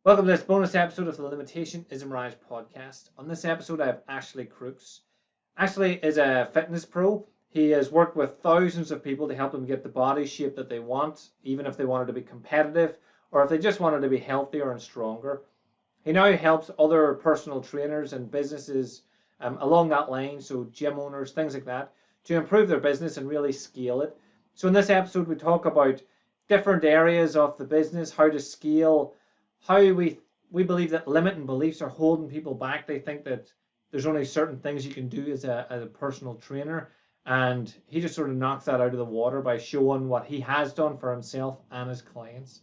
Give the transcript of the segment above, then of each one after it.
Welcome to this bonus episode of the Limitation is a Mirage podcast. On this episode, I have Ashley Crooks. Ashley is a fitness pro. He has worked with thousands of people to help them get the body shape that they want, even if they wanted to be competitive or if they just wanted to be healthier and stronger. He now helps other personal trainers and businesses along that line, so gym owners, things like that, to improve their business and really scale it. So in this episode, we talk about different areas of the business, how to scale, how we believe that limiting beliefs are holding people back. They think that there's only certain things you can do as a personal trainer, and he just sort of knocks that out of the water by showing what he has done for himself and his clients.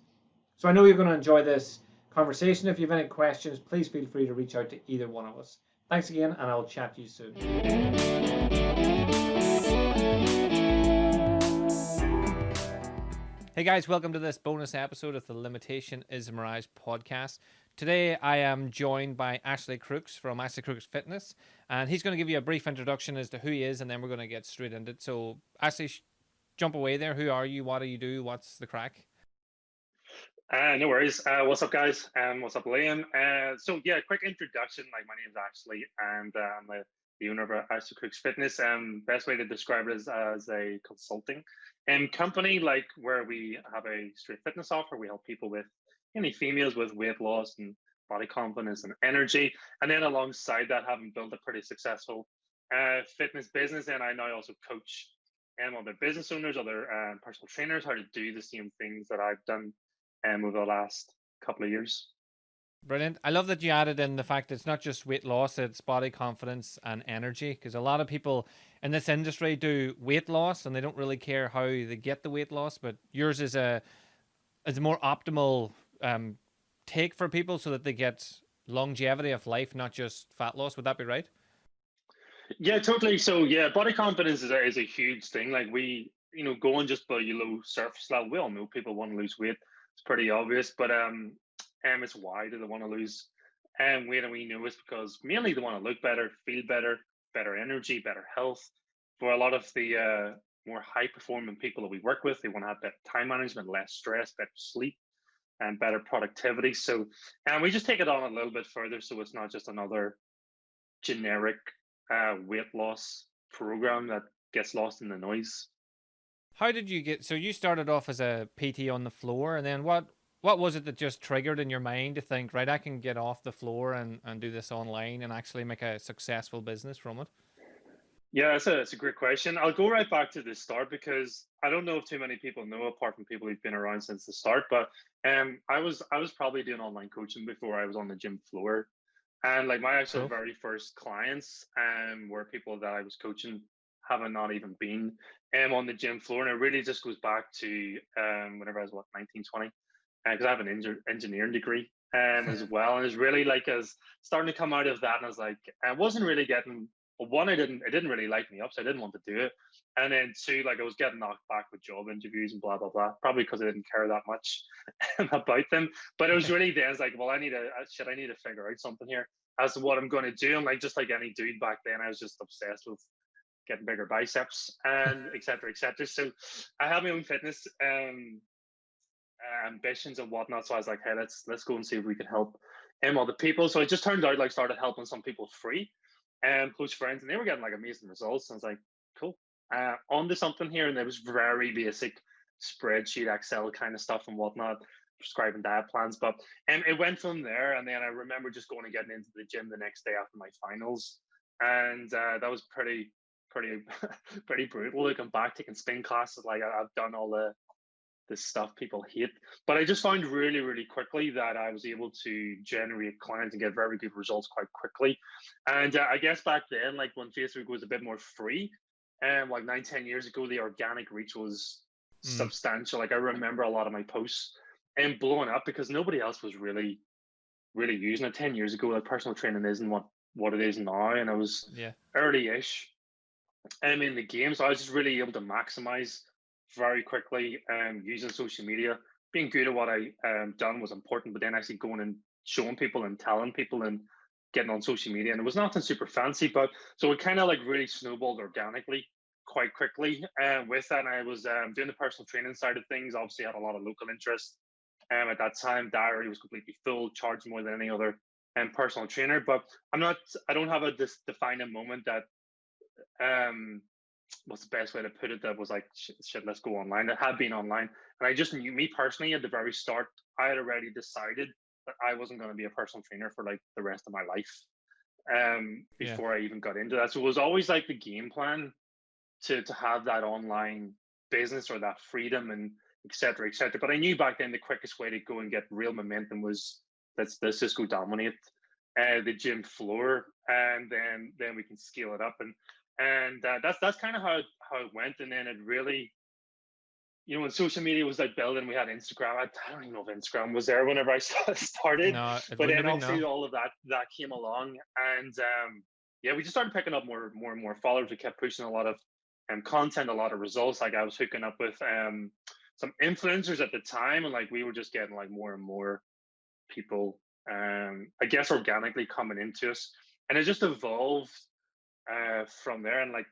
So I know you're going to enjoy this conversation. If you have any questions, please feel free to reach out to either one of us. Thanks again, and I'll chat to you soon. Hey guys, welcome to this bonus episode of the Limitation is a Mirage podcast. Today I am joined by Ashley Crooks from Ashley Crooks Fitness, and he's going to give you a brief introduction as to who he is, and then we're going to get straight into it. So Ashley, jump away there. Who are you? What do you do? What's the crack? No worries. What's up, guys? What's up, Liam? Quick introduction. Like, my name's Ashley, and I'm the owner of Ashley Crooks Fitness. Best way to describe it is as a consulting company, like where we have a straight fitness offer. We help people with any females with weight loss and body confidence and energy. And then alongside that, having built a pretty successful fitness business, and I now also coach other business owners, other personal trainers, how to do the same things that I've done over the last couple of years. Brilliant. I love that you added in the fact that it's not just weight loss, it's body confidence and energy. Because a lot of people in this industry do weight loss and they don't really care how they get the weight loss. But yours is a more optimal take for people so that they get longevity of life, not just fat loss. Would that be right? Yeah, totally. So yeah, body confidence is a huge thing. Like, going just below surface level, we all know people want to lose weight. It's pretty obvious, but it's why do they want to lose weight? And we know it's because mainly they want to look better, feel better, better energy, better health. For a lot of the more high performing people that we work with, they want to have better time management, less stress, better sleep, and better productivity. So, and we just take it on a little bit further, so it's not just another generic weight loss program that gets lost in the noise. How did you get? So you started off as a PT on the floor, and then what was it that just triggered in your mind to think, right, I can get off the floor and do this online and actually make a successful business from it? Yeah, it's a great question. I'll go right back to the start because I don't know if too many people know, apart from people who've been around since the start. But I was probably doing online coaching before I was on the gym floor, and like my actual Cool. very first clients were people that I was coaching having not even been on the gym floor, and it really just goes back to whenever I was 19, 20, because I have an engineering degree as well, and it's really like as starting to come out of that, and I was like, I wasn't really getting. Well, one, it didn't really light me up, so I didn't want to do it. And then two, like I was getting knocked back with job interviews and blah blah blah, probably because I didn't care that much about them. But it was really then, it's like, well, I need to figure out something here as to what I'm going to do. And like just like any dude back then, I was just obsessed with getting bigger biceps and etc. etc. So I had my own fitness ambitions and whatnot. So I was like, hey, let's go and see if we can help other people. So it just turned out like started helping some people free and close friends, and they were getting like amazing results. And I was like, cool, on to something here. And it was very basic spreadsheet, Excel kind of stuff and whatnot, prescribing diet plans. But it went from there. And then I remember just going and getting into the gym the next day after my finals, and that was pretty pretty brutal. Looking back, taking spin classes, like I've done all the stuff people hate. But I just found really, really quickly that I was able to generate clients and get very good results quite quickly. And I guess back then, like when Facebook was a bit more free, and like 9, 10 years ago, the organic reach was Mm, substantial. Like I remember a lot of my posts and blowing up because nobody else was really, really using it 10 years ago. Like personal training isn't what it is now. And I was yeah. early-ish in the game. So I was just really able to maximize very quickly using social media. Being good at what I done was important, but then actually going and showing people and telling people and getting on social media. And it was nothing super fancy, but so it kind of like really snowballed organically quite quickly with that. And I was doing the personal training side of things. Obviously, I had a lot of local interest At that time, diary was completely full, charged more than any other personal trainer. But I don't have a defining moment that what's the best way to put it, that was like shit, let's go online. It had been online, and I just knew, me personally, at the very start, I had already decided that I wasn't going to be a personal trainer for like the rest of my life, Yeah. before I even got into that. So it was always like the game plan to have that online business, or that freedom, and etc. etc. But I knew back then the quickest way to go and get real momentum was, let's just go dominate the gym floor, and then we can scale it up. And that's kind of how it went. And then it really, when social media was like building, we had Instagram. I don't even know if Instagram was there whenever I started, No, it but wouldn't have then been, obviously no. all of that came along, and yeah, we just started picking up more and more followers. We kept pushing a lot of content, a lot of results. Like I was hooking up with some influencers at the time, and like we were just getting like more and more people, I guess, organically coming into us, and it just evolved from there. And like,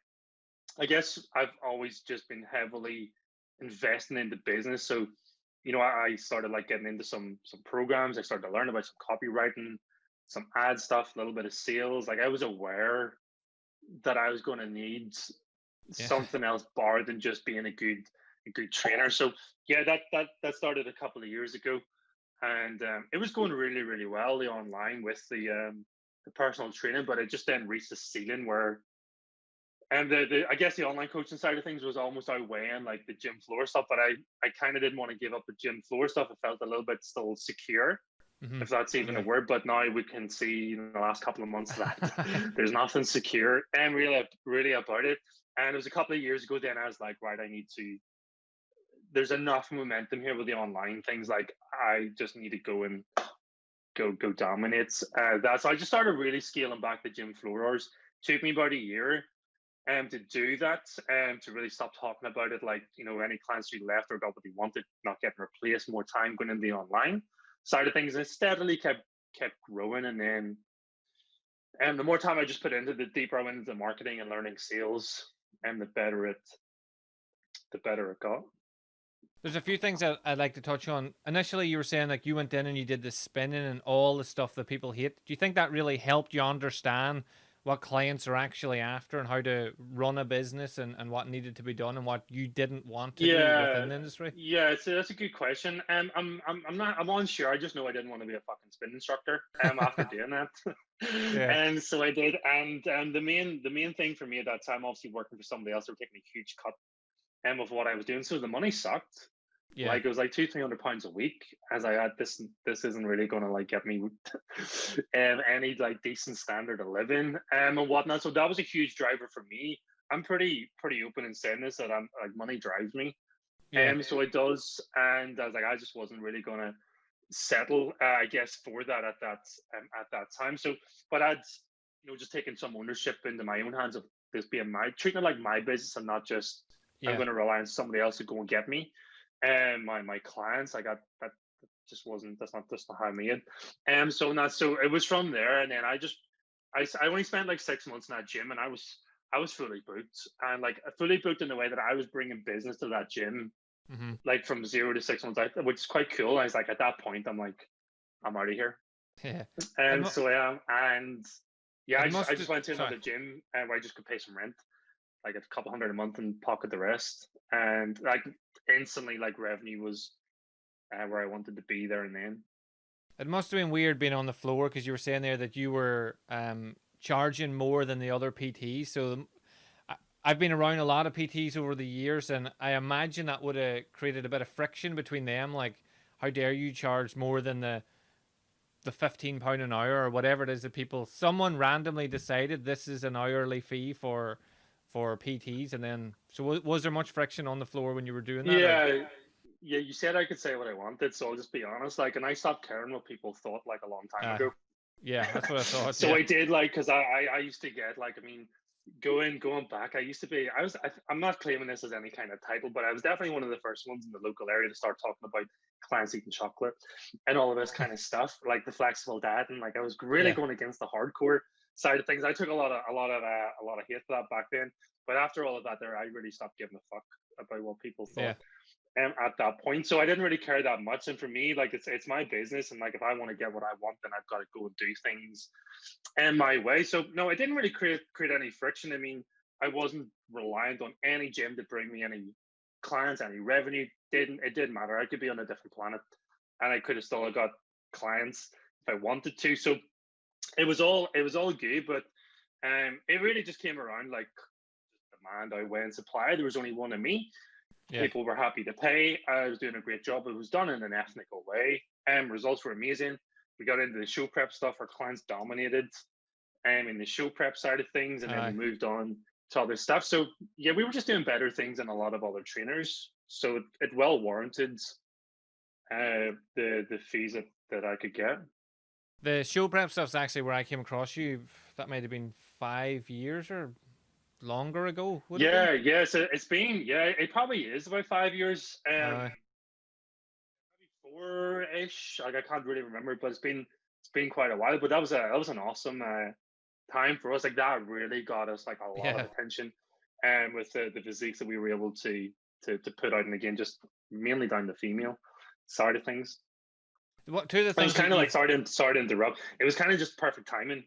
I guess I've always just been heavily investing in the business. So, I started like getting into some programs. I started to learn about some copywriting, some ad stuff, a little bit of sales. Like I was aware that I was going to need Yeah. something else bar than just being a good trainer. So yeah, that started a couple of years ago, and it was going really really well, the online with the personal training. But it just then reached a ceiling where, and the I guess the online coaching side of things was almost outweighing like the gym floor stuff. But I kind of didn't want to give up the gym floor stuff. It felt a little bit still secure, Hmm. if that's even a Yeah. word. But now we can see in the last couple of months that there's nothing secure and really about it. And it was a couple of years ago then I was like, right, I need to, there's enough momentum here with the online things. Like I just need to go and go dominate that. So I just started really scaling back the gym floor hours. Took me about a year to do that, and to really stop talking about it. Like, any clients who left or got what they wanted, not getting replaced, more time going in the online side of things, and steadily kept growing. And then, the more time I just put into, the deeper I went into marketing and learning sales, and the better it got. There's a few things that I'd like to touch on. Initially, you were saying like you went in and you did the spinning and all the stuff that people hate. Do you think that really helped you understand what clients are actually after and how to run a business, and what needed to be done and what you didn't want to do Yeah, within the industry? yeah, that's a good question. I'm unsure. I just know I didn't want to be a fucking spin instructor. After doing that, Yeah. and so I did. And the main thing for me at that time, obviously working for somebody else, they were taking a huge cut of what I was doing. So the money sucked. Yeah. Like it was like £200-300 a week. As I had this, isn't really going to like get me any like decent standard of living and whatnot. So that was a huge driver for me. I'm pretty open in saying this, that I'm like, money drives me. Yeah. So it does, and I was like, I just wasn't really going to settle, I guess, for that at that time. So, but I'd just taken some ownership into my own hands of this being treating it like my business, and not just I'm Yeah. going to rely on somebody else to go and get me. And my clients, I got that just wasn't that's not how I made. So it was from there, and then I only spent like 6 months in that gym, and I was fully booked, and like fully booked in the way that I was bringing business to that gym, Hmm. like from 0 to 6 months out, which is quite cool. I was like, at that point, I'm like, I'm out of here. Yeah. It, And mu- so I am. And yeah, it I must. just went to Sorry. another gym where I just could pay some rent, like a couple hundred a month, and pocket the rest. And like instantly, like revenue was where I wanted to be there and then. It must have been weird being on the floor, because you were saying there that you were charging more than the other PTs. So I've been around a lot of PTs over the years, and I imagine that would have created a bit of friction between them. Like, how dare you charge more than the £15 an hour or whatever it is that people, someone randomly decided this is an hourly fee for PTs, and then so was there much friction on the floor when you were doing that, or? Yeah, yeah. You said I could say what I wanted, so I'll just be honest. Like, and I stopped caring what people thought like a long time Uh, ago. yeah, that's what I thought. So Yeah, I did, like, because I used to get like, I mean, going back, I used to be, I'm not claiming this as any kind of title, but I was definitely one of the first ones in the local area to start talking about clients eating chocolate and all of this kind of stuff, like the flexible diet. And like I was really yeah, going against the hardcore side of things. I took a lot of hate for that back then, but after all of that there, I really stopped giving a fuck about what people thought. yeah. at that point. So I didn't really care that much. And for me, like it's my business, and like if I want to get what I want, then I've got to go and do things in my way. So no, it didn't really create any friction. I mean, I wasn't reliant on any gym to bring me any clients, any revenue. It didn't matter. I could be on a different planet, and I could have still got clients if I wanted to. So it was all good, but it really just came around like demand outweighing supply. There was only one of me. Yeah. People were happy to pay. I was doing a great job. It was done in an ethical way, and results were amazing. We got into the show prep stuff. Our clients dominated in the show prep side of things, and then we moved on to other stuff. So yeah, we were just doing better things than a lot of other trainers. So it well warranted the fees that I could get. The show prep stuff's actually where I came across you. That might have been 5 years or longer ago, would it Yeah, yeah. So it's been, yeah, it probably is about 5 years. be? Maybe four-ish. Like I can't really remember, but it's been quite a while. But that was an awesome time for us. Like that really got us like a lot of Yeah. attention, with the physiques that we were able to put out, and again, just mainly down the female side of things. Two of the It was things that kind of like you've sorry to interrupt. It was kind of just perfect timing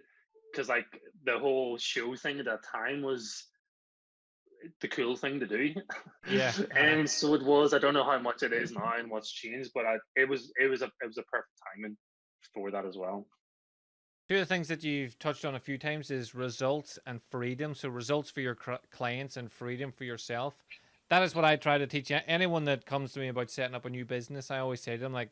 because like the whole show thing at that time was the cool thing to do. yeah, And so it was. I don't know how much it is now and what's changed, but it was a perfect timing for that as well. two of the things that you've touched on a few times is results and freedom. So results for your clients and freedom for yourself. That is what I try to teach anyone that comes to me about setting up a new business. I always say to them, like,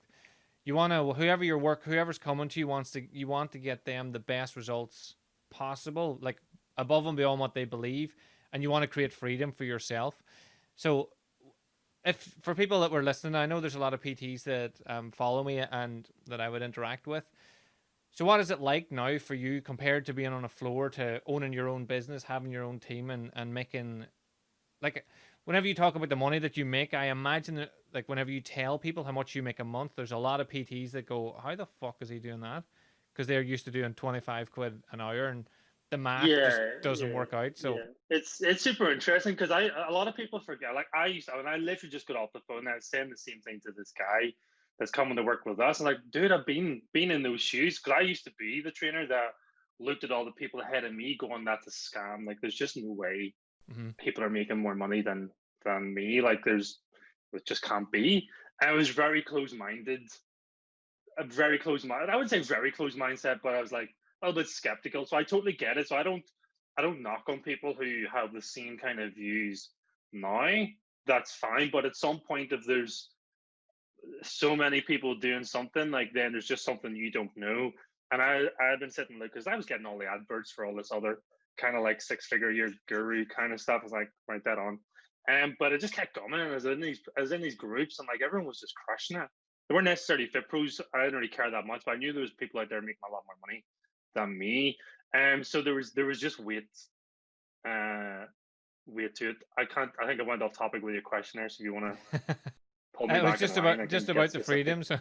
you want to, whoever's coming to you want to get them the best results possible, like above and beyond what they believe, and you want to create freedom for yourself. So if for people that were listening, I know there's a lot of PTs that follow me and that I would interact with. So what is it like now for you compared to being on a floor to owning your own business, having your own team, and making, like, whenever you talk about the money that you make, I imagine that, like, whenever you tell people how much you make a month, there's a lot of PTs that go, how the fuck is he doing that? Because they're used to doing 25 quid an hour, and the math just Yeah, doesn't yeah, work out. So yeah. It's super interesting because a lot of people forget. Like I used to, and I literally just got off the phone and I was saying the same thing to this guy that's coming to work with us. I'm like, dude, I've been in those shoes because I used to be the trainer that looked at all the people ahead of me going, that's a scam. Like, there's just no way mhm. people are making more money than me. Like, it just can't be. I was very close minded, a very close mind. I would say very close mindset, but I was like a little bit skeptical. So I totally get it. So I don't knock on people who have the same kind of views now. That's fine. But at some point, if there's so many people doing something, like then there's just something you don't know. And I've been sitting there because I was getting all the adverts for all this other kind of like six-figure year guru kind of stuff. I was like, write that on. But it just kept coming, and I was in these groups, and like everyone was just crushing it. They weren't necessarily fit pros. I didn't really care that much, but I knew there was people out there making a lot more money than me. So there was just uh, weight to it. I think I went off topic with your question there. So if you want to pull me It was back in line, I can just get about the specific. freedom. So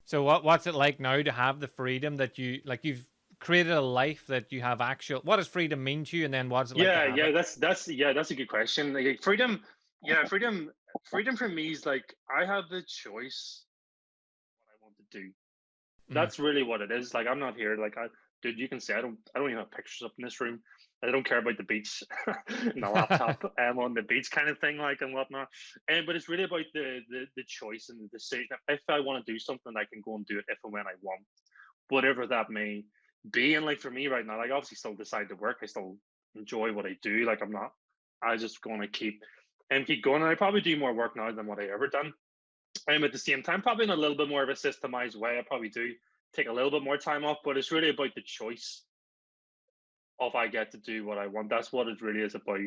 so what's it like now to have the freedom that you've created a life that you have actual. What does freedom mean to you, and then what's it like to Yeah, have yeah, it? that's a good question. Like freedom, yeah, freedom for me is like I have the choice what I want to do. Mm. That's really what it is. Like I'm not here. Like dude, you can see I don't even have pictures up in this room. I don't care about the beach and the laptop on the beach kind of thing, like and whatnot. But it's really about the choice and the decision. If I want to do something, I can go and do it if and when I want, whatever that may be. And like for me right now, like obviously still decide to work. I still enjoy what I do. Like I'm not. I just going to keep going. And I probably do more work now than what I ever done. At the same time, probably in a little bit more of a systemized way. I probably do take a little bit more time off, but it's really about the choice of I get to do what I want. That's what it really is about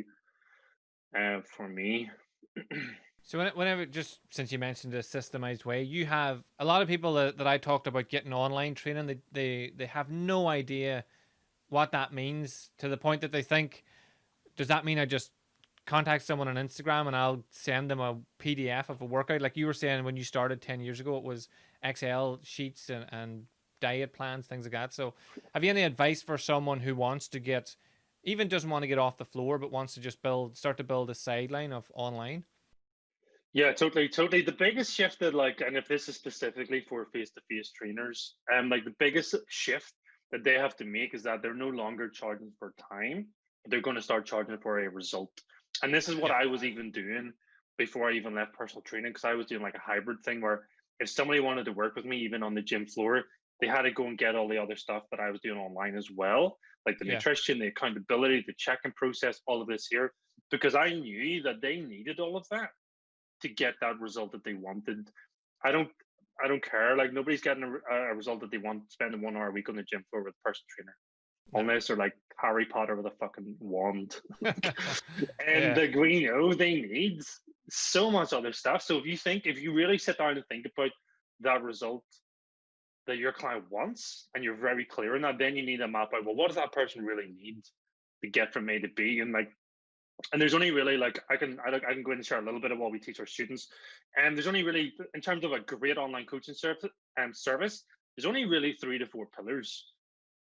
for me. So whenever, just since you mentioned a systemized way, you have a lot of people that I talked about getting online training. They have no idea what that means, to the point that they think, does that mean I just contact someone on Instagram and I'll send them a PDF of a workout? Like you were saying, when you started 10 years ago, it was Excel sheets and diet plans, things like that. So have you any advice for someone who wants to get, even doesn't want to get off the floor, but wants to just start to build a sideline of online? Yeah, totally, totally. The biggest shift that like, and if this is specifically for face-to-face trainers, like the biggest shift that they have to make is that they're no longer charging for time, but they're going to start charging for a result. And this is what Yeah. I was even doing before I even left personal training, because I was doing like a hybrid thing where if somebody wanted to work with me, even on the gym floor, they had to go and get all the other stuff that I was doing online as well, like the Yeah. nutrition, the accountability, the check-in process, all of this here, because I knew that they needed all of that to get that result that they wanted. I don't I don't care. Like nobody's getting a result that they want spending 1 hour a week on the gym floor with a personal trainer. No. Unless they're like Harry Potter with a fucking wand. And Yeah. like we know they need so much other stuff. So if you really sit down and think about that result that your client wants and you're very clear on that, then you need to map out, well, what does that person really need to get from A to B? And like and there's only really like I can go in and share a little bit of what we teach our students, and there's only really in terms of a great online coaching service, there's only really 3 to 4 pillars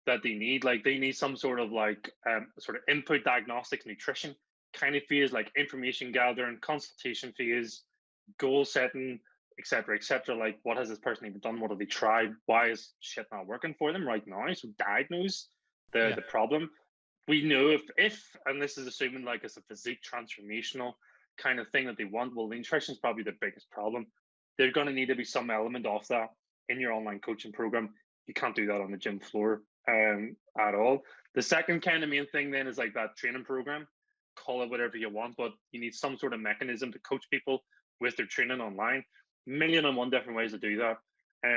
that they need. Like they need some sort of like sort of input diagnostics, nutrition kind of phase, like information gathering, consultation phase, goal setting, etc., etc. Like what has this person even done? What have they tried? Why is shit not working for them right now? So diagnose Yeah. the problem. We know if and this is assuming like it's a physique transformational kind of thing that they want, well, the nutrition is probably the biggest problem. There's going to need to be some element of that in your online coaching program. You can't do that on the gym floor at all. The second kind of main thing then is like that training program. Call it whatever you want, but you need some sort of mechanism to coach people with their training online. Million and one different ways to do that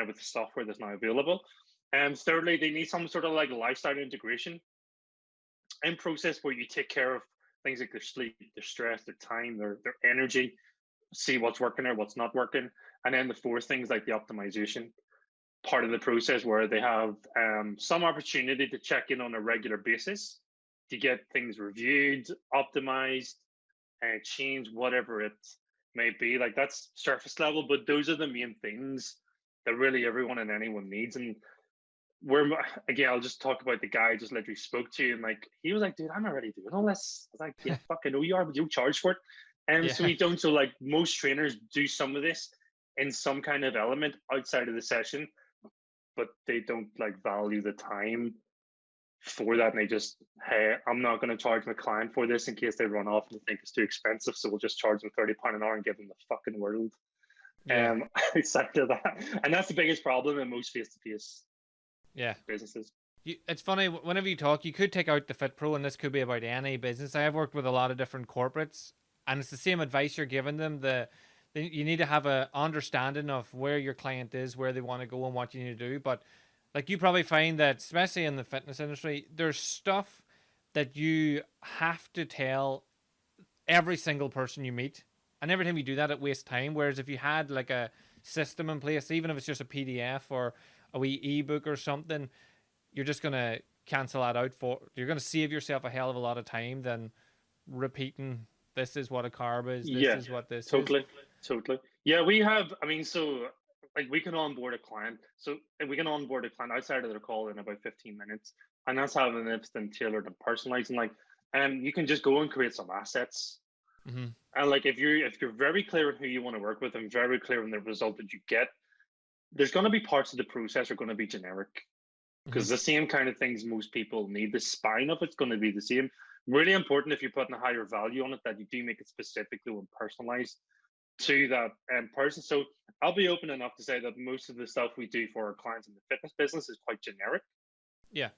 with the software that's now available. And thirdly, they need some sort of like lifestyle integration and process where you take care of things like their sleep, their stress, their time, their energy, see what's working or what's not working. And then the fourth things like the optimization part of the process where they have some opportunity to check in on a regular basis to get things reviewed, optimized, and change whatever it may be. Like that's surface level, but those are the main things that really everyone and anyone needs. And we're again, I'll just talk about the guy I just literally spoke to, and like he was like, "Dude, I'm already doing all this." I was like, "Yeah, fucking know you are, but you charge for it." And so Yeah. we don't. So like most trainers do some of this in some kind of element outside of the session, but they don't like value the time for that, and they just, hey, I'm not going to charge my client for this in case they run off and think it's too expensive, so we'll just charge them £30 an hour and give them the fucking world. Yeah. Outside of that, and that's the biggest problem in most face-to-face Yeah. businesses. It's funny, whenever you talk, you could take out the FitPro, and this could be about any business. I have worked with a lot of different corporates, and it's the same advice you're giving them. You need to have a understanding of where your client is, where they want to go, and what you need to do. But like you probably find that, especially in the fitness industry, there's stuff that you have to tell every single person you meet, and every time you do that, it wastes time. Whereas if you had like a system in place, even if it's just a PDF or a wee ebook or something, you're just gonna cancel that out. You're gonna save yourself a hell of a lot of time than repeating, this is what a carb is, this Yeah, is what this is. totally, totally. Yeah, we have. I mean, so like we can onboard a client. So we can onboard a client outside of their call in about 15 minutes, and that's having it then tailored and personalized. And like, you can just go and create some assets. Mm-hmm. And like, if you're very clear on who you want to work with and very clear on the result that you get, there's going to be parts of the process are going to be generic Mm-hmm. because the same kind of things most people need. The spine of it's going to be the same. Really important if you're putting a higher value on it that you do make it specifically and personalized to that person. So I'll be open enough to say that most of the stuff we do for our clients in the fitness business is quite generic, Yeah.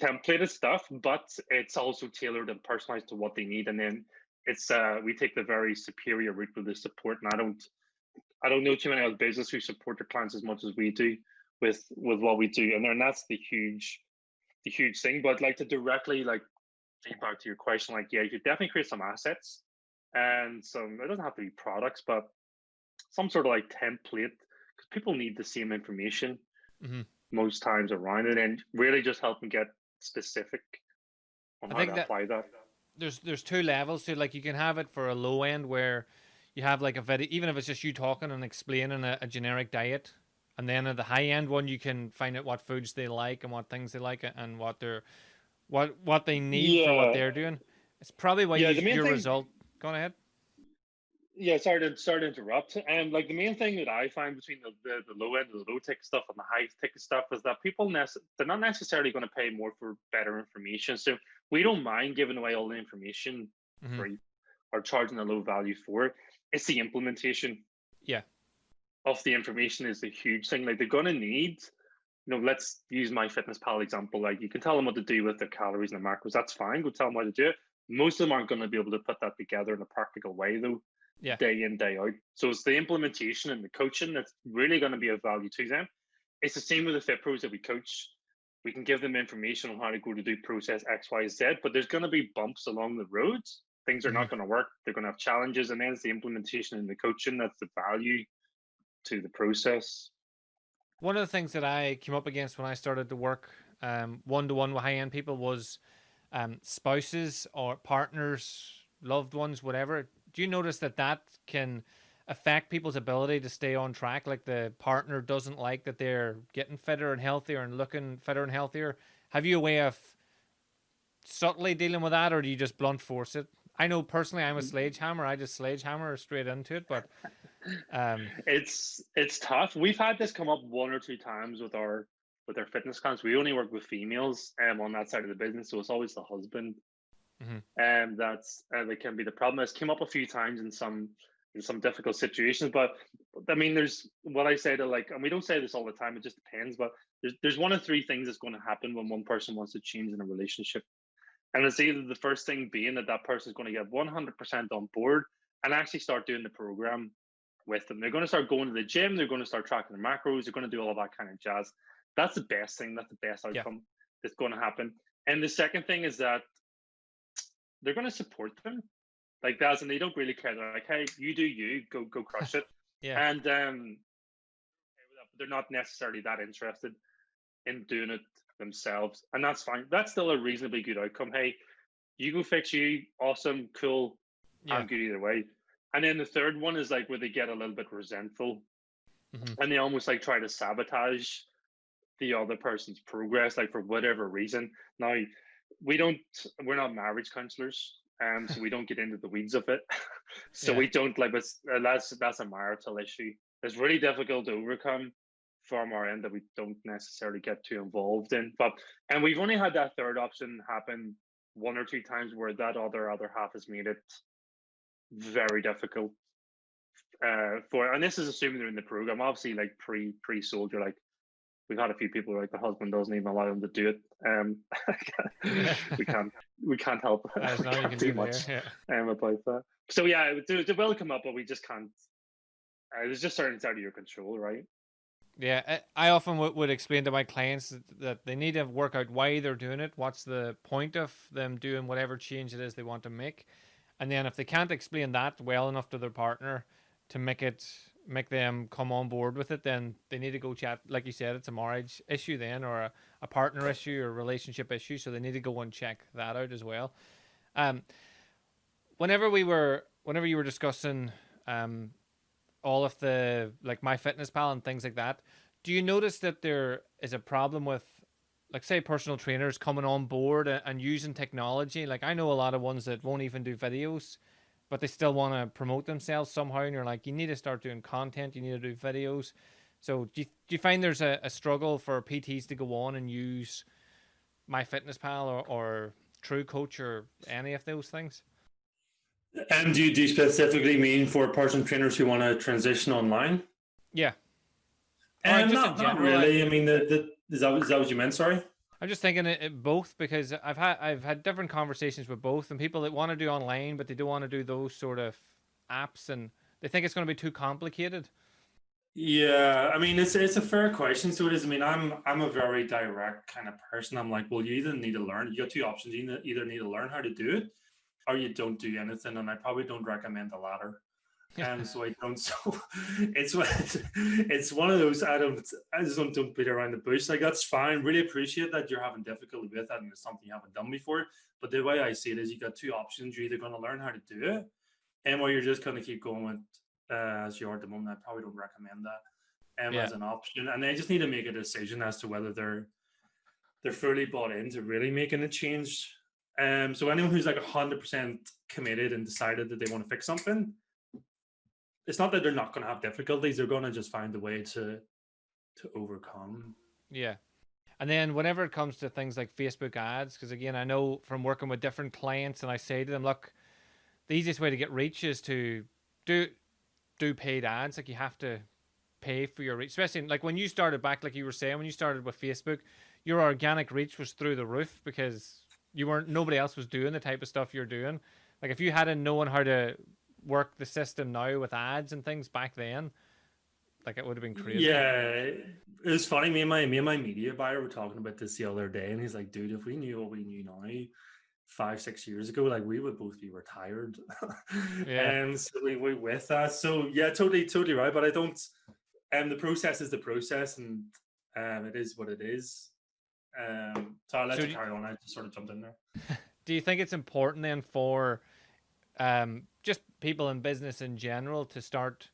templated stuff, but it's also tailored and personalized to what they need. And then it's we take the very superior route with the support. And I don't know too many other business who support their clients as much as we do with what we do. And then that's the huge thing. But like to directly like feedback to your question, like yeah, you could definitely create some assets and some. It doesn't have to be products, but some sort of like template because people need the same information Mm-hmm. most times around it, and really just help them get specific on I how think to that apply that. there's two levels to it. Like you can have it for a low end where you have like a video, even if it's just you talking and explaining a generic diet. And then at the high end one, you can find out what foods they like and what things they like and what they need for what Yeah, they're doing. It's probably why yeah. The main your thing result. Go on ahead. Yeah, sorry to interrupt. And like the main thing that I find between the low end of the low ticket stuff and the high ticket stuff is that they're not necessarily going to pay more for better information. So we don't mind giving away all the information Hmm. free or charging a low value for it. It's the implementation Yeah. of the information is the huge thing. Like they're going to need, let's use my fitness pal example. Like you can tell them what to do with their calories and their macros. That's fine. Go tell them how to do it. Most of them aren't going to be able to put that together in a practical way though, Yeah. day in, day out. So it's the implementation and the coaching that's really going to be of value to them. It's the same with the fit pros that we coach. We can give them information on how to go to do process X, Y, Z, but there's going to be bumps along the roads. Things are Hmm. not going to work. They're going to have challenges, and then it's the implementation and the coaching that's the value to the process. One of the things that I came up against when I started to work one to one with high end people was spouses or partners, loved ones, whatever. Do you notice that that can affect people's ability to stay on track? Like the partner doesn't like that they're getting fitter and healthier and looking fitter and healthier. Have you a way of subtly dealing with that, or do you just blunt force it? I know personally, I'm a sledgehammer. I just sledgehammer straight into it, but um, It's tough. We've had this come up one or two times with our fitness clients. We only work with females on that side of the business, so it's always the husband. mhm, And that's that can be the problem. It's came up a few times in some difficult situations, but I mean, there's what I say to like, and we don't say this all the time. It just depends, but there's one of three things that's going to happen when one person wants to change in a relationship, and it's either the first thing being that that person is going to get 100% on board and actually start doing the program with them. They're going to start going to the gym. They're going to start tracking their macros. They're going to do all that kind of jazz. That's the best thing. That's the best yeah, outcome that's going to happen. And the second thing is that they're going to support them like that, and they don't really care. They're like, "Hey, you do you, go crush it," yeah, and they're not necessarily that interested in doing it themselves, and that's fine. That's still a reasonably good outcome. Hey, you go fix you, awesome, cool. yeah, I'm good either way. And then the third one is like where they get a little bit resentful hmm, and they almost like try to sabotage the other person's progress, like for whatever reason. Now, we don't, we're not marriage counselors, so we don't get into the weeds of it. So yeah, we don't like, that's a marital issue. It's really difficult to overcome from our end that we don't necessarily get too involved in. But and we've only had that third option happen one or two times where that other half has made it very difficult for. And this is assuming they're in the program. Obviously, like pre soldier, like we've had a few people like the husband doesn't even allow them to do it. yeah. We can't we can't help There's we nothing you can't can do do there. much Yeah. about that. So yeah, it will come up, but we just can't. There's just certain things out of your control, right? Yeah, I often would explain to my clients that they need to work out why they're doing it. What's the point of them doing whatever change it is they want to make? And then if they can't explain that well enough to their partner to make them come on board with it, then they need to go chat. Like you said, it's a marriage issue then, or a partner issue or relationship issue. So they need to go and check that out as well. Um, whenever you were discussing um all of the like my fitness pal and things like that, do you notice that there is a problem with, like, say, personal trainers coming on board and using technology? Like, I know a lot of ones that won't even do videos, but they still want to promote themselves somehow, and you're like, you need to start doing content, you need to do videos. So do you find there's a struggle for PTs to go on and use my fitness pal or true coach or any of those things? And do you specifically mean for personal trainers who want to transition online? Yeah, or just in Not general. really. I mean, is that what you meant? Sorry. I'm just thinking it both, because I've had different conversations with both, and people that want to do online but they don't want to do those sort of apps, and they think it's going to be too complicated. Yeah, I mean, it's a fair question. So it is. I mean, I'm a very direct kind of person. I'm like, well, you either need to learn. You got two options. You either need to learn how to do it, or you don't do anything. And I probably don't recommend the latter. So I don't. So it's one of those. I just don't beat around the bush. Like that's fine. Really appreciate that you're having difficulty with that and it's something you haven't done before. But the way I see it is, you got two options. You're either going to learn how to do it, and or you're just going to keep going with as you are at the moment. I probably don't recommend that Yeah, as an option. And they just need to make a decision as to whether they're fully bought into really making a change. So anyone who's like 100% committed and decided that they want to fix something, it's not that they're not going to have difficulties. They're going to just find a way to overcome. Yeah. And then whenever it comes to things like Facebook ads, because again, I know from working with different clients, and I say to them, look, the easiest way to get reach is to do paid ads. Like, you have to pay for your reach, especially like when you started back, like you were saying, when you started with Facebook, your organic reach was through the roof because nobody else was doing the type of stuff you're doing. Like, if you hadn't known how to work the system now with ads and things back then, like, it would have been crazy. Yeah, it was funny. Me and my media buyer were talking about this the other day, and he's like, "Dude, if we knew what we knew now 5-6 years ago, like, we would both be retired." Yeah. And so we with that. So yeah, totally right. But I don't. The process is the process, and it is what it is. So I'll let you carry on. I just sort of jumped in there. Do you think it's important then for just people in business in general to start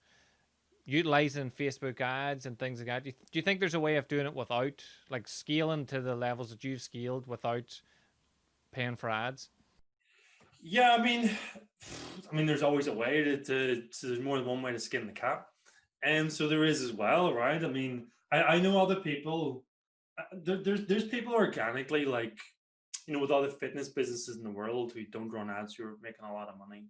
utilizing Facebook ads and things like that? Do you think there's a way of doing it without, like, scaling to the levels that you've scaled without paying for ads? Yeah, I mean, there's always a way to there's more than one way to skin the cat, and so there is as well, right? I mean, I know other people. There's people organically, like, with other fitness businesses in the world who don't run ads who are making a lot of money.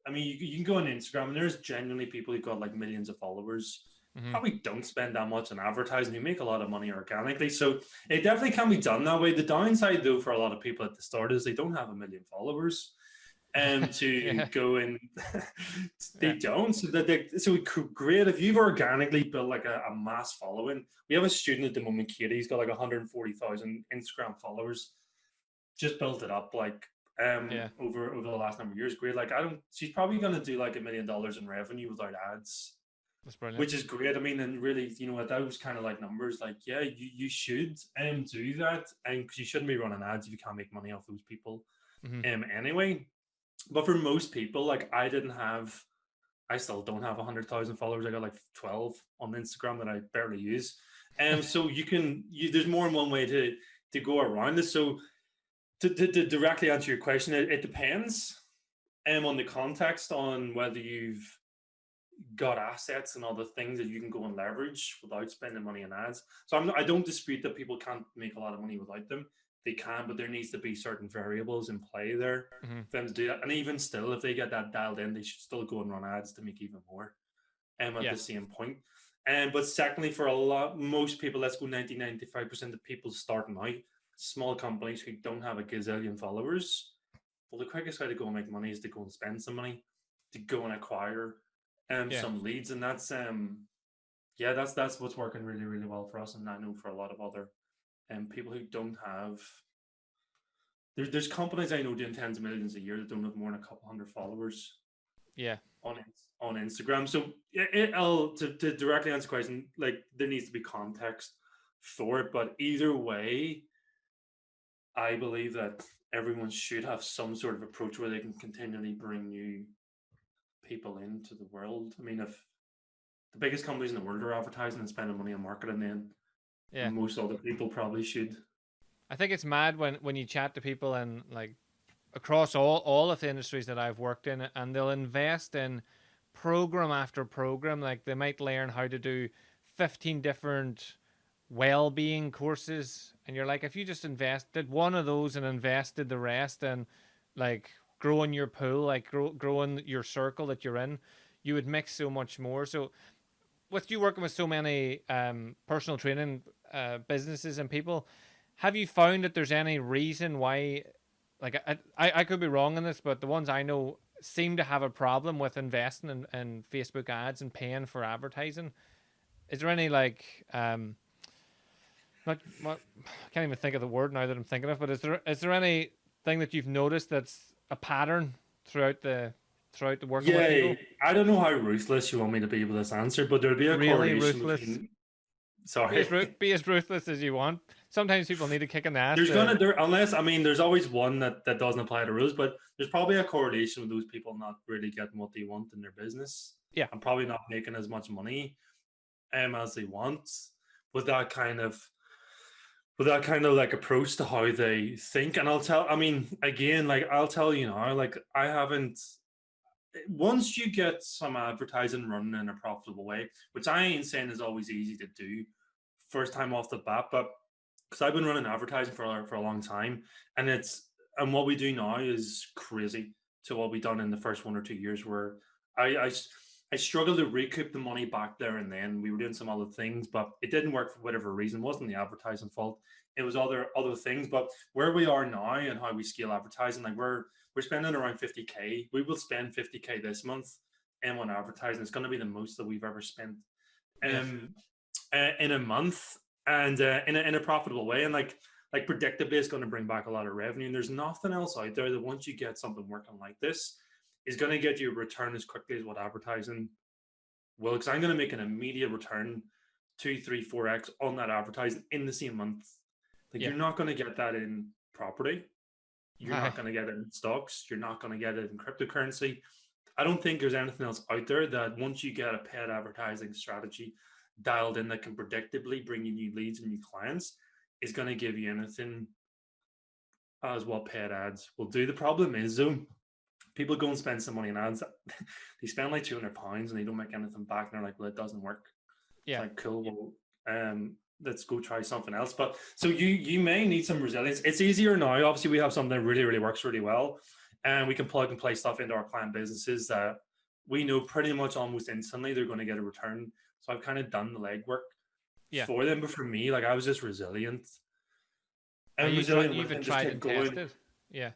I mean, you can go on Instagram and there's genuinely people who've got like millions of followers, probably don't spend that much on advertising, who make a lot of money organically. So it definitely can be done that way. The downside, though, for a lot of people at the start is they don't have 1 million followers. To go in, they don't. So great if you've organically built like a mass following. We have a student at the moment, Katie. He's got like 140,000 Instagram followers. Just built it up like over the last number of years. Great. Like, she's probably going to do like $1 million in revenue without ads. That's brilliant. Which is great. I mean, and really, at those kind of like numbers, like, yeah, you should do that, and because you shouldn't be running ads if you can't make money off those people. Anyway. But for most people, like, I still don't have 100,000 followers. I got like 12 on Instagram that I barely use. So there's more than one way to go around this. So to directly answer your question, it depends on the context, on whether you've got assets and other things that you can go and leverage without spending money on ads. So I don't dispute that people can't make a lot of money without them. They can, but there needs to be certain variables in play there for them to do that. And even still, if they get that dialed in, they should still go and run ads to make even more at the same point. But secondly, for most people, let's go 90-95% of people starting out, small companies who don't have a gazillion followers, well, the quickest way to go and make money is to go and spend some money, to go and acquire some leads. And that's that's what's working really, really well for us. And I know for a lot of other people who don't have, there's companies I know doing tens of millions a year that don't have more than a couple hundred followers on Instagram. So to directly answer the question, like, there needs to be context for it, but either way, I believe that everyone should have some sort of approach where they can continually bring new people into the world. I mean, if the biggest companies in the world are advertising and spending money on marketing, then most other people probably should. I think it's mad when you chat to people and, like, across all of the industries that I've worked in, and they'll invest in program after program. Like, they might learn how to do 15 different well-being courses, and you're like, if you just invested one of those and invested the rest and, like, growing your pool, like growing your circle that you're in, you would make so much more. So with you working with so many personal training businesses and people, have you found that there's any reason why, like, I could be wrong on this, but the ones I know seem to have a problem with investing in Facebook ads and paying for advertising? Is there any, like, I can't even think of the word now that I'm thinking of, but is there anything that you've noticed that's a pattern throughout the working with people? I don't know how ruthless you want me to be with this answer, but there'll be a really correlation ruthless. between... Sorry. Be as ruthless as you want. Sometimes people need a kick in the ass. There's always one that doesn't apply to rules, but there's probably a correlation with those people not really getting what they want in their business. Yeah. And probably not making as much money as they want with that kind of like approach to how they think. And I'll tell you now, like, once you get some advertising running in a profitable way, which I ain't saying is always easy to do first time off the bat, but because I've been running advertising for a long time, and what we do now is crazy to what we done in the first 1 or 2 years, where I struggled to recoup the money back there and then. We were doing some other things, but it didn't work for whatever reason. It wasn't the advertising fault. It was other things. But where we are now and how we scale advertising, like we're spending around 50K. We will spend 50K this month on advertising. It's going to be the most that we've ever spent in a month, and in a profitable way. And like predictably, it's going to bring back a lot of revenue. And there's nothing else out there that once you get something working like this, is going to get you a return as quickly as what advertising will. Because I'm going to make an immediate return, 2, 3, 4x on that advertising in the same month. Like you're not going to get that in property. You're not going to get it in stocks. You're not going to get it in cryptocurrency. I don't think there's anything else out there that once you get a paid advertising strategy dialed in that can predictably bring you new leads and new clients, is going to give you anything as what paid ads will do. The problem is, though, people go and spend some money on ads. They spend like £200 and they don't make anything back. And they're like, well, it doesn't work. Yeah. It's like, cool. Well, let's go try something else. But so you may need some resilience. It's easier now. Obviously, we have something that really, really works really well. And we can plug and play stuff into our client businesses that we know pretty much almost instantly they're going to get a return. So I've kind of done the legwork for them. But for me, like I was just resilient. And you've tried and tested. Yeah.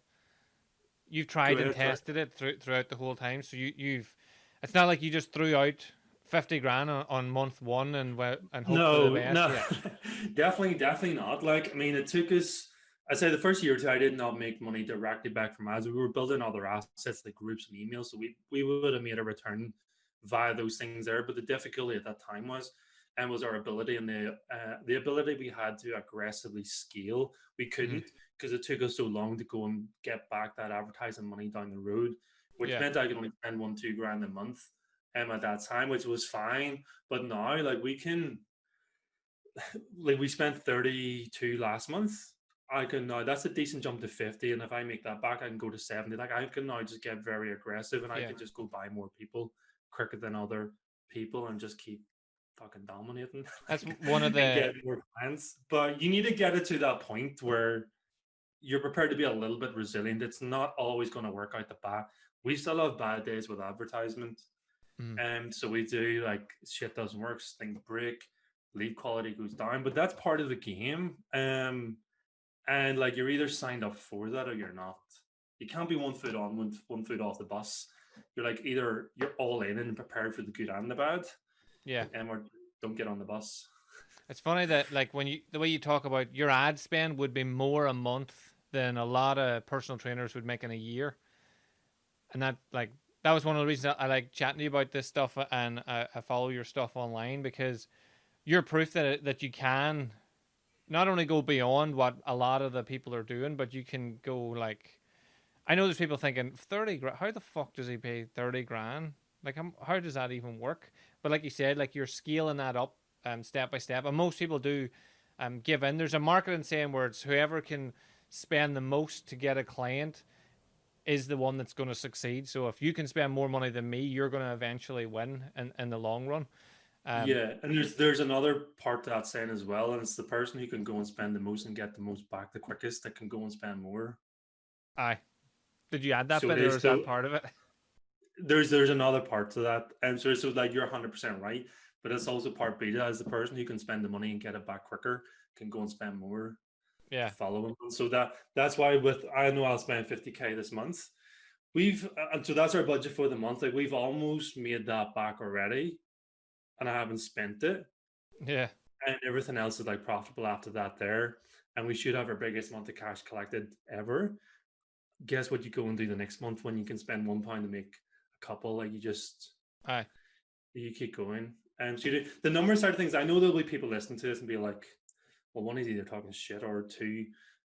You've tried and tested it throughout the whole time. So you've, it's not like you just threw out 50 grand on month one and hope for the best. No, definitely not. Like, I mean, it took us, I'd say the first year or two, I did not make money directly back from ads. We were building other assets like groups and emails. So we would have made a return via those things there. But the difficulty at that time was our ability and the ability we had to aggressively scale. We couldn't because it took us so long to go and get back that advertising money down the road, which meant I could only spend 1-2 grand a month at that time, which was fine. But now, like we can, like we spent 32 last month. I can now, that's a decent jump to 50. And if I make that back, I can go to 70. Like I can now just get very aggressive and I can just go buy more people quicker than other people and just keep fucking dominating. That's one of the get more clients. But you need to get it to that point where you're prepared to be a little bit resilient. It's not always going to work out the bat. We still have bad days with advertisement. So we do, like, shit doesn't work, things break, lead quality goes down, but that's part of the game. And like you're either signed up for that or you're not. You can't be 1 foot on, one foot off the bus. You're like either you're all in and prepared for the good and the bad. Yeah. Or don't get on the bus. It's funny that like the way you talk about your ad spend would be more a month than a lot of personal trainers would make in a year. And that was one of the reasons I like chatting to you about this stuff, and I follow your stuff online because you're proof that you can not only go beyond what a lot of the people are doing, but you can go like, I know there's people thinking 30 grand, how the fuck does he pay 30 grand? Like, how does that even work? But like you said, like you're scaling that up step by step. And most people do give in. There's a marketing saying where it's whoever can spend the most to get a client is the one that's going to succeed. So if you can spend more money than me, you're going to eventually win in the long run. And there's another part to that saying as well, and it's the person who can go and spend the most and get the most back the quickest that can go and spend more. Aye. Did you add that bit, or is that part of it? There's another part to that. So like you're 100% right, but it's also part beta, as the person who can spend the money and get it back quicker can go and spend more. Yeah. Follow them. So that's why I know I'll spend 50K this month. So that's our budget for the month. Like we've almost made that back already, and I haven't spent it. Yeah. And everything else is like profitable after that there. And we should have our biggest month of cash collected ever. Guess what you go and do the next month when you can spend £1 to make a couple? Like you keep going. So the number side of things, I know there'll be people listening to this and be like, well, one is either talking shit, or two,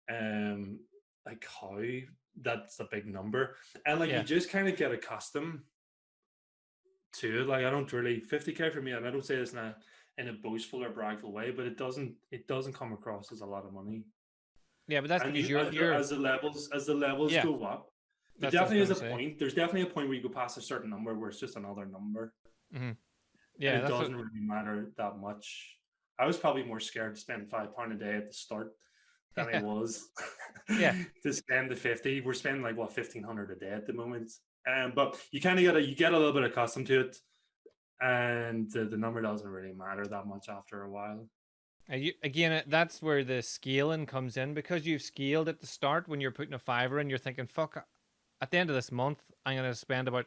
like how that's a big number. And like you just kind of get accustomed to it. Like I don't really 50K for me, and I don't say this in a boastful or bragful way, but it doesn't come across as a lot of money. Yeah, but that's because you're as the levels go up, There That's what I definitely was is a gonna say. point. There's definitely a point where you go past a certain number where it's just another number. Hmm. And Yeah, it that's what. doesn't really matter that much. I was probably more scared to spend £5 a day at the start than I Yeah, was yeah. to spend the 50. We're spending like what 1,500 a day at the moment. But you kind of get a little bit accustomed to it, and the number doesn't really matter that much after a while. Again, that's where the scaling comes in, because you've scaled at the start. When you're putting a fiver in, you're thinking, "Fuck, at the end of this month, I'm gonna spend about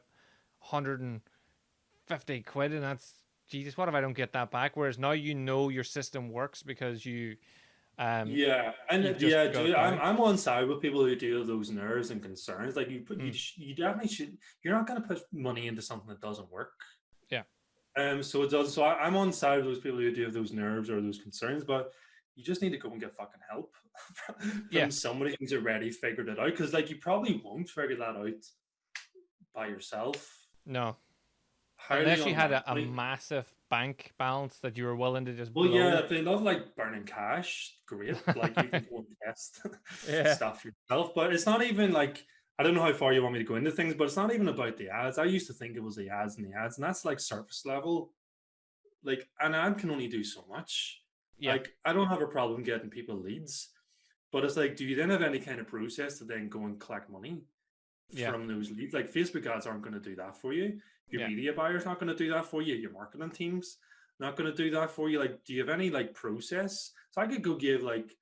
150 quid," and that's Jesus. What if I don't get that back? Whereas now you know your system works because um Yeah, and you've just yeah, got it dude, I'm down. I'm on side with people who deal with those nerves and concerns. Like Mm, you definitely should. You're not going to put money into something that doesn't work. yeah, So it does. So I'm on side of those people who do have those nerves or those concerns, but you just need to go and get fucking help yeah. from somebody who's already figured it out. Because like you probably won't figure that out by yourself. No, Highly unless you had a unlikely. massive bank balance that you were willing to just Well, yeah, blow. if they love like burning cash, great. Like you can go and test Yeah, stuff yourself. But it's not even like I don't know how far you want me to go into things, but it's not even about the ads. I used to think it was the ads and the ads, and that's like surface level. Like an ad can only do so much. yeah, Like I don't have a problem getting people leads, but it's like, do you then have any kind of process to then go and collect money yeah, from those leads? Like Facebook ads aren't going to do that for you. Your yeah. media buyer's not going to do that for you. Your marketing team's not going to do that for you. Like, do you have any like process? So I could go give like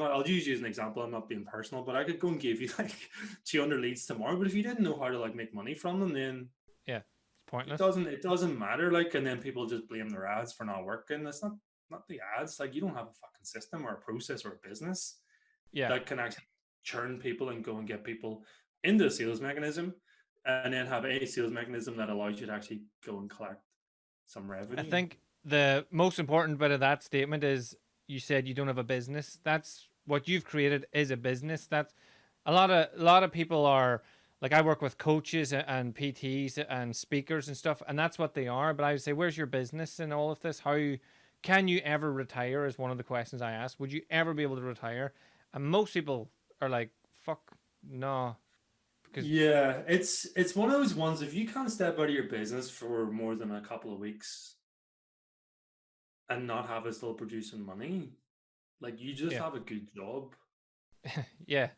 I'll use you as an example. I'm not being personal, but I could go and give you like 200 leads tomorrow. But if you didn't know how to like make money from them, then Yeah. It's it pointless. doesn't it doesn't matter. Like, and then people just blame their ads for not working. It's not the ads. Like, you don't have a fucking system or a process or a business Yeah. that can actually churn people and go and get people into a sales mechanism, and then have a sales mechanism that allows you to actually go and collect some I revenue. think the most important bit of that statement is you said you don't have a business. That's what you've created is a business. That's a lot of people are like, I work with coaches and PTs and speakers and stuff, and that's what they are. But I would say, where's your business in all of this? How can you ever retire is one of the questions I ask. Would you ever be able to retire? And most people are like, fuck no. Because Yeah, it's one of those ones. If you can't step out of your business for more than a couple of weeks and not have it still producing money, like you just yeah. have a good job. Yeah,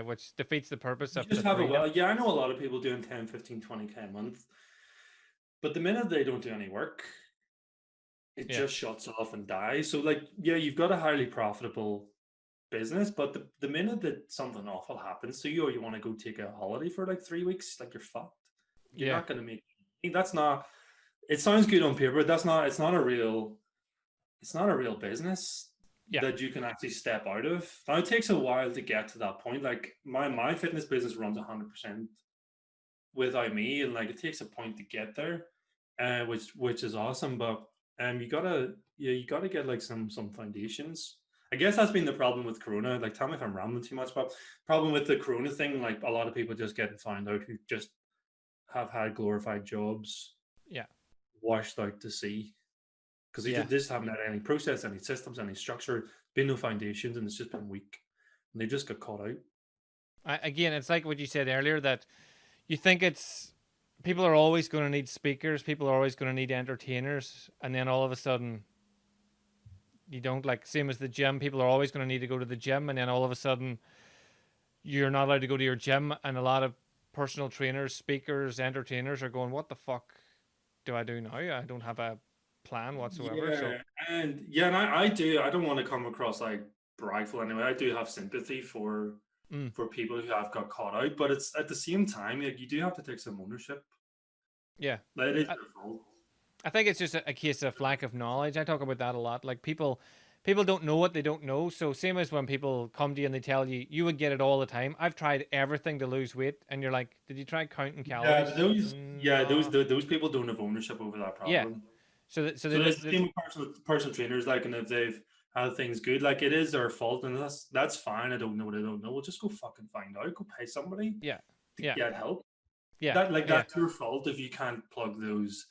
which defeats the purpose You of just the have a freedom. well, yeah, I know a lot of people doing 10, 15, 20K a month, but the minute they don't do any work, it Yeah, just shuts off and dies. So like, yeah, you've got a highly profitable business, but the minute that something awful happens to you or you want to go take a holiday for like 3 weeks, like you're fucked. You're yeah, not gonna make that's not it sounds good on paper, but it's not a real business yeah, that you can actually step out of. Now it takes a while to get to that point. Like my fitness business runs 100% without me, and like it takes a point to get there, which is awesome. But you gotta get like some foundations. I guess that's been the problem with Corona. Like, tell me if I'm rambling too much, but problem with the Corona thing, like a lot of people just getting found out who just have had glorified jobs yeah, washed out to sea because yeah. they just haven't had any process, any systems, any structure, been no foundations, and it's just been weak. And they just got caught out. Again, it's like what you said earlier, that you think it's people are always going to need speakers, people are always going to need entertainers, and then all of a sudden you don't. Like, same as the gym, people are always going to need to go to the gym, and then all of a sudden you're not allowed to go to your gym, and a lot of personal trainers, speakers, entertainers are going, "What the fuck do I do now? I don't have a plan whatsoever." So Yeah, and I do. I don't want to come across like prideful anyway. I do have sympathy mm, for people who have got caught out, but it's at the same time, like, you do have to take some ownership. yeah. Like, it is I, your fault. I think it's just a case of lack of knowledge. I talk about that a lot. Like, people don't know what they don't know. So same as when people come to you and they tell you you would get it all the time. I've tried everything to lose weight, and you're like, did you try counting Yeah, but calories? those No. those people don't have ownership over that Yeah. problem. So So they, it's the same with personal trainers. Like, and if they've had things good, like it is their fault, and that's fine. I don't know what I don't know. Well, just go fucking find out. Go pay somebody yeah, to yeah, get help. yeah, yeah, That's your fault if you can't plug those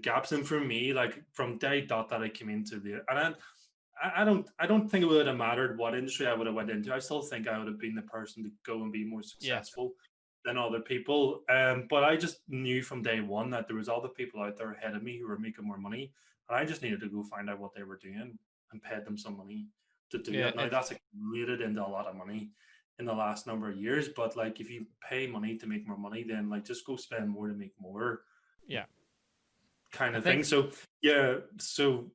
gaps in. For me, like from day dot that I came into I don't think it would have mattered what industry I would have went into. I still think I would have been the person to go and be more yeah, successful than other people. But I just knew from day one that there was other people out there ahead of me who were making more money, and I just needed to go find out what they were doing and paid them some money to do Yeah, it. Now that's accumulated into a lot of money in the last number of years, but like if you pay money to make more money, then like just go spend more to make more. Yeah. Kind I of think thing. So yeah, so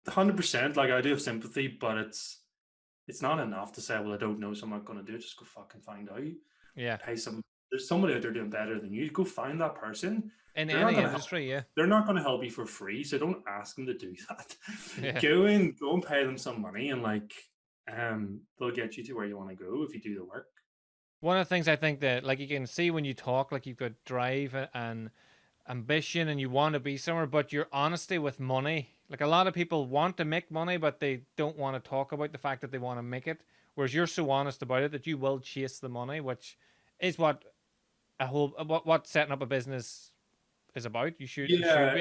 100%. Like I do have sympathy, but it's not enough to say, well, I don't know, so I'm not going to do it. Just go fucking find out. yeah. Pay some. There's somebody out there doing better than you. Go find that person. In They're not any going to help. industry, yeah. They're not going to help you for free, so don't ask them to do that. Yeah. Go and pay them some money, and like, they'll get you to where you want to go if you do the work. One of the things I think that, like, you can see when you talk, like, you've got drive and ambition and you want to be somewhere, but your honesty with money, like, a lot of people want to make money, but they don't want to talk about the fact that they want to make it. Whereas you're so honest about it that you will chase the money, which is what what setting up a business is about. You should be.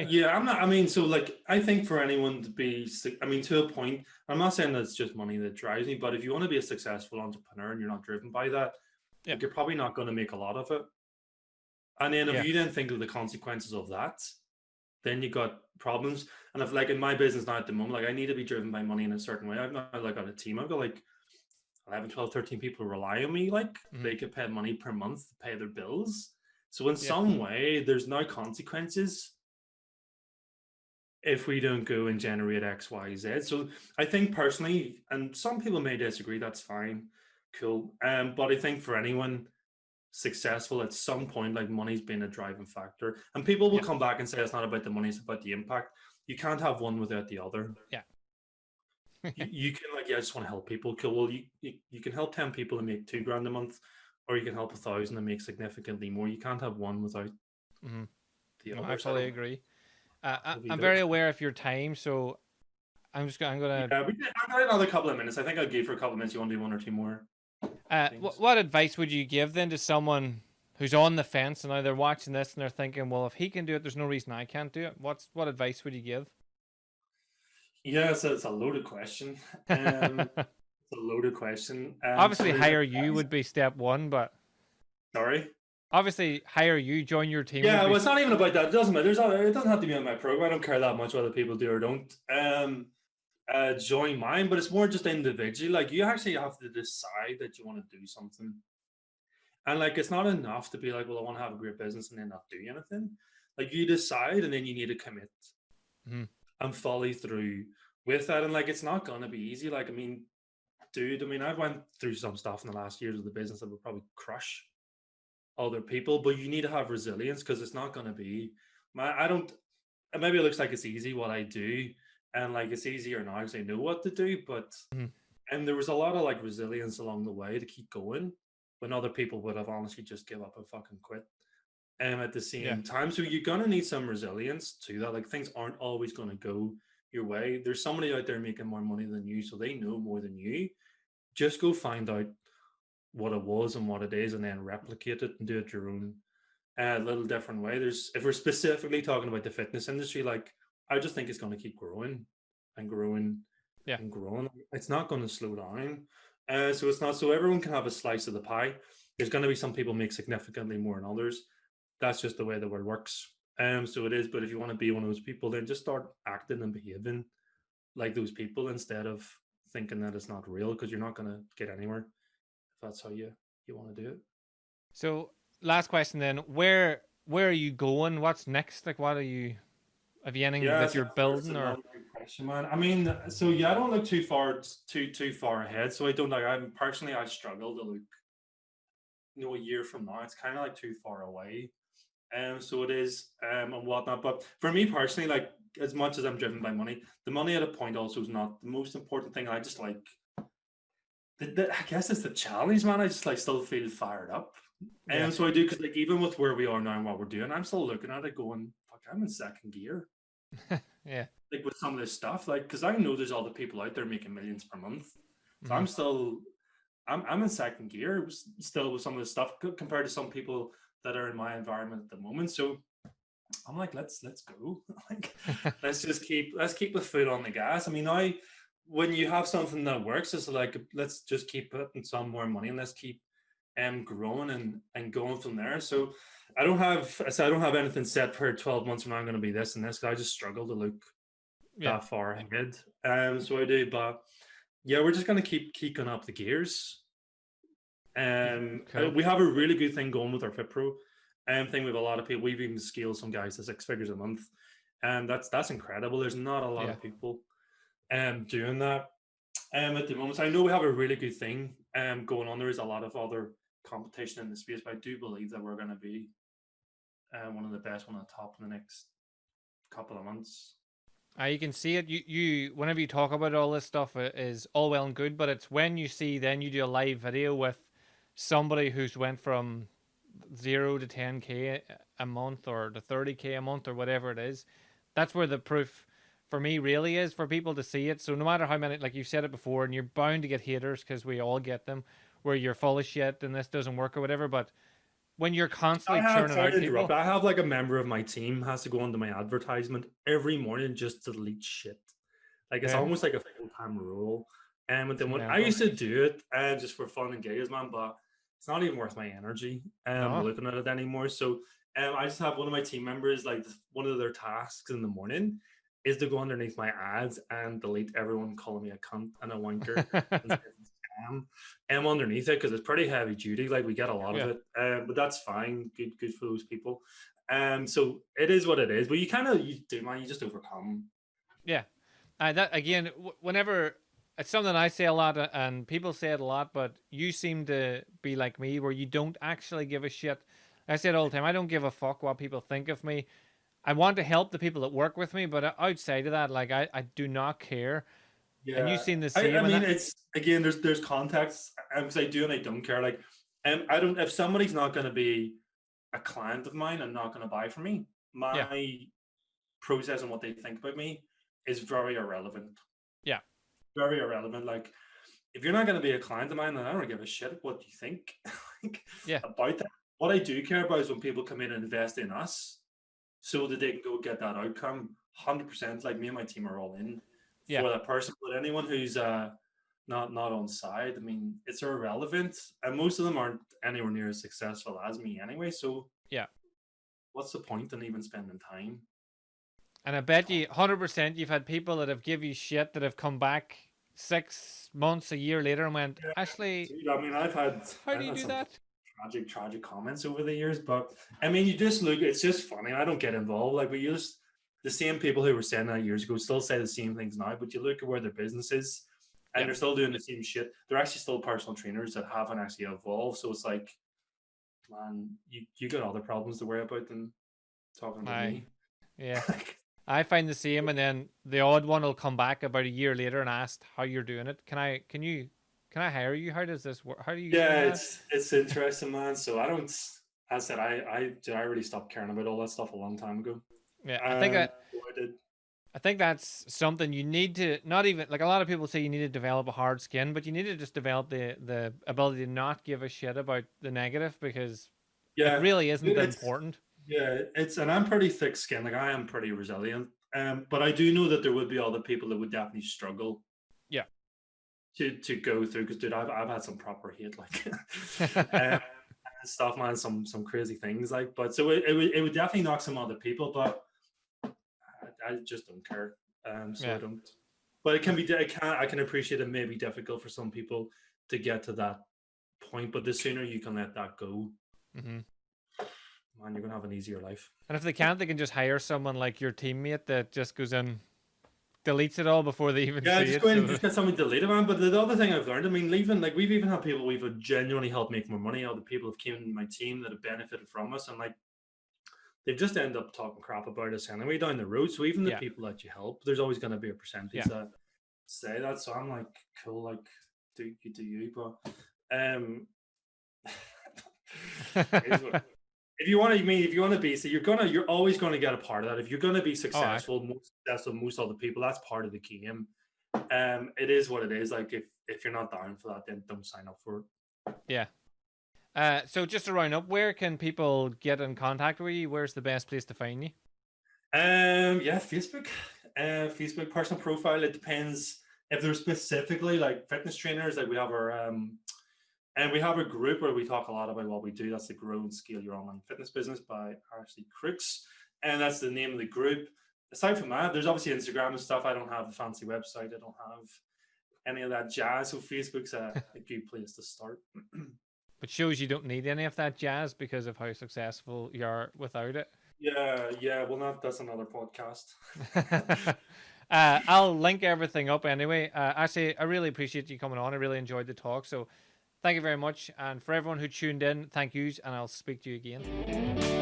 Yeah. I'm not. I mean, so like, I think for anyone to be, I mean, to a point, I'm not saying that it's just money that drives me, but if you want to be a successful entrepreneur and you're not driven by that, Yeah. like, you're probably not going to make a lot of it. And then if Yeah. you then think of the consequences of that, then you got problems. And if, like, in my business now at the moment, like, I need to be driven by money in a certain way. I've not like got a team. I've got like 11, 12, 13 people who rely on me. Like, they get paid money per month to pay their bills. So in some way, there's no consequences if we don't go and generate X, Y, Z. So I think personally, and some people may disagree, that's fine, cool. But I think for anyone successful at some point, like, money's been a driving factor. And people will come back and say it's not about the money, it's about the impact. You can't have one without the other. Yeah. You can, like, yeah, I just want to help people. Cool. Well, you can help 10 people and make $2,000 a month, or you can help 1,000 and make significantly more. You can't have one without the other. I fully agree. I'm do. very aware of your time, so I'm gonna. Yeah, I've got another couple of minutes. I think I'll give for a couple of minutes. You want to do one or two more? What advice would you give then to someone who's on the fence and now they're watching this and they're thinking, well, if he can do it, there's no reason I can't do it. What advice would you give? Yeah, so it's a loaded question. It's a loaded question. Obviously, hire you would be step one, but sorry. Obviously, hire you, join your team. Yeah, well, it's not even about that. It doesn't matter. It doesn't have to be on my program. I don't care that much whether people do or don't. Join mine, but it's more just individually. Like, you actually have to decide that you want to do something, and like, it's not enough to be like, well, I want to have a great business and then not do anything. Like, you decide, and then you need to commit and follow through with that. And like, it's not going to be easy. Like, I mean, dude, I've went through some stuff in the last years of the business that would probably crush other people, but you need to have resilience, because it's not going to be maybe it looks like it's easy what I do, and like, it's easier now because I know what to do, but and there was a lot of like resilience along the way to keep going when other people would have honestly just give up and fucking quit at the same time. So you're gonna need some resilience to that. Like, things aren't always going to go your way. There's somebody out there making more money than you, so they know more than you. Just go find out what it was and what it is, and then replicate it and do it your own little different way. If we're specifically talking about the fitness industry, like, I just think it's going to keep growing and growing and growing. It's not going to slow down. So it's not, so everyone can have a slice of the pie. There's going to be some people make significantly more than others. That's just the way the world works. So it is. But if you want to be one of those people, then just start acting and behaving like those people instead of thinking that it's not real, because you're not going to get anywhere if that's how you want to do it. So, last question then, where are you going? What's next? Like, have you anything that you're building, or? Question, man. I mean, so I don't look too far ahead. So I don't, like, I struggle to look, a year from now. It's kind of like too far away. So it is, and whatnot. But for me personally, like, as much as I'm driven by money, the money at a point also is not the most important thing. I just like, I guess it's the challenge, man. I just like still feel fired up. And so I do, because like, even with where we are now and what we're doing, I'm still looking at it going, fuck, I'm in second gear. Like, with some of this stuff, like, because I know there's other people out there making millions per month. So I'm in second gear still with some of this stuff compared to some people that are in my environment at the moment. So I'm like, let's go. Like, let's keep the foot on the gas. I mean, when you have something that works, it's like, let's just keep putting some more money and let's keep growing and going from there. So I don't have anything set for 12 months from now I'm going to be this and this, because I just struggle to look that far ahead. So I do, but yeah, we're just going to keep going up the gears. Cool. We have a really good thing going with our FitPro thing. We have a lot of people. We've even scaled some guys to 6 figures a month, and that's incredible. There's not a lot of people doing that at the moment. So I know we have a really good thing going on. There is a lot of other competition in the space, but I do believe that we're going to be one of the best, one on the top in the next couple of months. You can see it. You whenever you talk about all this stuff, it is all well and good, but it's when you see, then you do a live video with somebody who's went from 0 to 10K a month, or to 30K a month, or whatever it is. That's where the proof for me really is, for people to see it. So no matter how many, like you said it before, and you're bound to get haters, because we all get them, where you're full of shit and this doesn't work or whatever, but when you're constantly churning out people, I have like a member of my team has to go onto my advertisement every morning just to delete shit. Like it's almost like a full-time rule. And then when I used to do it just for fun and gigs, man, but it's not even worth my energy looking at it anymore. So I just have one of my team members, like one of their tasks in the morning is to go underneath my ads and delete everyone calling me a cunt and a wanker and underneath it, because it's pretty heavy duty. Like we get a lot of it, but that's fine. Good for those people. So it is what it is. But you just overcome. Yeah, that again. Whenever it's something I say a lot, and people say it a lot, but you seem to be like me, where you don't actually give a shit. I say it all the time. I don't give a fuck what people think of me. I want to help the people that work with me, but outside of that, like I do not care. Yeah, and you seen the same. I mean, it's again, there's context, because I do and I don't care. Like, I don't. If somebody's not going to be a client of mine and not going to buy from me, my process and what they think about me is very irrelevant. Yeah, very irrelevant. Like, if you're not going to be a client of mine, then I don't give a shit what you think about that. What I do care about is when people come in and invest in us, so that they can go get that outcome. 100%. Like me and my team are all in for that person. But anyone who's not on side, I mean, it's irrelevant, and most of them aren't anywhere near as successful as me anyway. So what's the point in even spending time? And I bet you 100% you've had people that have give you shit that have come back 6 months, a year later, and went, Ashley, dude, I mean, how do you do that? Tragic comments over the years, but I mean, you just look, it's just funny. I don't get involved. Like, we use the same people who were saying that years ago still say the same things now, but you look at where their business is and they're still doing the same shit. They're actually still personal trainers that haven't actually evolved. So it's like, man, you got other problems to worry about than talking about me. Yeah. I find the same, and then the odd one will come back about a year later and ask how you're doing it. Can I hire you? How does this work? How do you? Yeah, it's interesting, man. So I don't. As I said, I already stopped caring about all that stuff a long time ago. Yeah, I think that's something you need to, not even, like a lot of people say you need to develop a hard skin, but you need to just develop the ability to not give a shit about the negative, because it really isn't important. Yeah, and I'm pretty thick skinned. Like, I am pretty resilient. But I do know that there would be other people that would definitely struggle. Yeah. To go through, because dude, I've had some proper hate, like and stuff, man. Some crazy things, like. But so it would definitely knock some other people, but I just don't care. So I don't. But it can be. I can appreciate it may be difficult for some people to get to that point, but the sooner you can let that go, man, you're gonna have an easier life. And if they can't, they can just hire someone like your teammate that just goes in, deletes it all before they even see it. Just go in and just get something deleted, man. But the other thing I've learned, I mean, leaving, like, we've even had people we've genuinely helped make more money. Other people have came in my team that have benefited from us, and like, they've just end up talking crap about us anyway down the road. So even the people that you help, there's always going to be a percentage that say that. So I'm like, cool, like, do you, but if you want to be, so you're always going to get a part of that. If you're going to be successful, most successful, most other people, that's part of the game. It is what it is. Like, if you're not down for that, then don't sign up for it. Yeah. So just to round up, where can people get in contact with you? Where's the best place to find you? Facebook. Facebook personal profile. It depends if they're specifically like fitness trainers. Like, we have our And we have a group where we talk a lot about what we do. That's the Grow and Scale Your Online Fitness Business by Ashley Crooks. And that's the name of the group. Aside from that, there's obviously Instagram and stuff. I don't have the fancy website. I don't have any of that jazz. So Facebook's a good place to start. But shows you don't need any of that jazz because of how successful you are without it. Yeah. Well, that's another podcast. I'll link everything up anyway. Actually, I really appreciate you coming on. I really enjoyed the talk. So thank you very much. And for everyone who tuned in, thank yous, and I'll speak to you again.